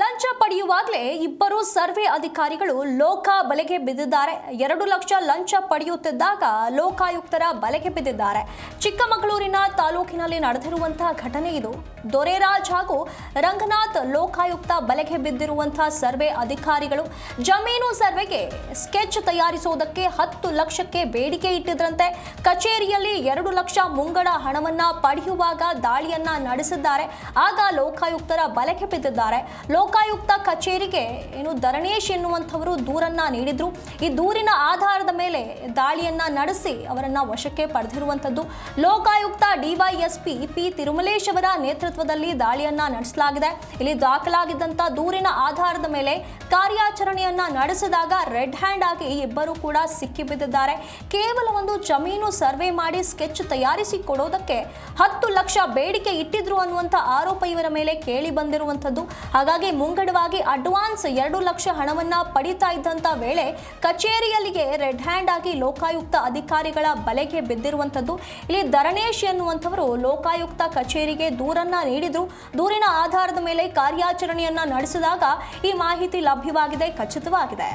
ಲಂಚ ಪಡೆಯುವಾಗಲೇ ಇಬ್ಬರು ಸರ್ವೆ ಅಧಿಕಾರಿಗಳು ಲೋಕ ಬಲೆಗೆ ಬಿದ್ದಿದ್ದಾರೆ. 2 ಲಕ್ಷ ಲಂಚ ಪಡೆಯುತ್ತಿದ್ದಾಗ ಲೋಕಾಯುಕ್ತರ ಬಲೆಗೆ ಬಿದ್ದಿದ್ದಾರೆ. ಚಿಕ್ಕಮಗಳೂರಿನ ತಾಲೂಕಿನಲ್ಲಿ ನಡೆದಿರುವಂತಹ ಘಟನೆ ಇದು. ದೊರೆರಾಜ್ ಹಾಗೂ ರಂಗನಾಥ್ ಲೋಕಾಯುಕ್ತ ಬಲೆಗೆ ಬಿದ್ದಿರುವಂತಹ ಸರ್ವೆ ಅಧಿಕಾರಿಗಳು ಜಮೀನು ಸರ್ವೆಗೆ ಸ್ಕೆಚ್ ತಯಾರಿಸುವುದಕ್ಕೆ 10 ಲಕ್ಷಕ್ಕೆ ಬೇಡಿಕೆ ಇಟ್ಟಿದ್ರಂತೆ. ಕಚೇರಿಯಲ್ಲಿ 2 ಲಕ್ಷ ಮುಂಗಡ ಹಣವನ್ನ ಪಡೆಯುವಾಗ ದಾಳಿಯನ್ನ ನಡೆಸಿದ್ದಾರೆ. ಆಗ ಲೋಕಾಯುಕ್ತರ ಬಲೆಗೆ ಬಿದ್ದಿದ್ದಾರೆ. ಲೋಕಾಯುಕ್ತ ಕಚೇರಿಗೆ ಧರಣೇಶ್ ಎನ್ನುವಂಥವರು ದೂರನ್ನ ನೀಡಿದ್ರು. ಈ ದೂರಿನ ಆಧಾರದ ಮೇಲೆ ದಾಳಿಯನ್ನ ನಡೆಸಿ ಅವರನ್ನ ವಶಕ್ಕೆ ಪಡೆದಿರುವಂಥದ್ದು. ಲೋಕಾಯುಕ್ತ ಡಿವೈಎಸ್ಪಿ ಪಿ ತಿರುಮಲೇಶ್ ಅವರ ನೇತೃತ್ವದಲ್ಲಿ ದಾಳಿಯನ್ನ ನಡೆಸಲಾಗಿದೆ. ಇಲ್ಲಿ ದಾಖಲಾಗಿದ್ದಂತ ದೂರಿನ ಆಧಾರದ ಮೇಲೆ ಕಾರ್ಯಾಚರಣೆಯನ್ನ ನಡೆಸಿದಾಗ ರೆಡ್ ಹ್ಯಾಂಡ್ ಆಗಿ ಇಬ್ಬರು ಕೂಡ ಸಿಕ್ಕಿಬಿದ್ದಿದ್ದಾರೆ. ಕೇವಲ ಒಂದು ಜಮೀನು ಸರ್ವೆ ಮಾಡಿ ಸ್ಕೆಚ್ ತಯಾರಿಸಿ ಕೊಡೋದಕ್ಕೆ 10 ಲಕ್ಷ ಬೇಡಿಕೆ ಇಟ್ಟಿದ್ರು ಅನ್ನುವಂಥ ಆರೋಪ ಇವರ ಮೇಲೆ ಕೇಳಿ ಬಂದಿರುವಂಥದ್ದು. ಹಾಗಾಗಿ ಮುಂಗಡವಾಗಿ ಅಡ್ವಾನ್ಸ್ 2 ಲಕ್ಷ ಹಣವನ್ನ ಪಡಿತಾ ಇದ್ದಂತ ವೇಳೆ ಕಚೇರಿಯಲ್ಲಿಗೆ ರೆಡ್ ಹ್ಯಾಂಡ್ ಆಗಿ ಲೋಕಾಯುಕ್ತ ಅಧಿಕಾರಿಗಳ ಬಲೆಗೆ ಬಿದ್ದಿರುವಂಥದ್ದು. ಇಲ್ಲಿ ಧರಣೇಶ್ ಎನ್ನುವಂಥವರು ಲೋಕಾಯುಕ್ತ ಕಚೇರಿಗೆ ದೂರನ್ನ ನೀಡಿದ್ರು. ದೂರಿನ ಆಧಾರದ ಮೇಲೆ ಕಾರ್ಯಾಚರಣೆಯನ್ನ ನಡೆಸಿದಾಗ ಈ ಮಾಹಿತಿ ಲಭ್ಯವಾಗಿದೆ, ಖಚಿತವಾಗಿದೆ.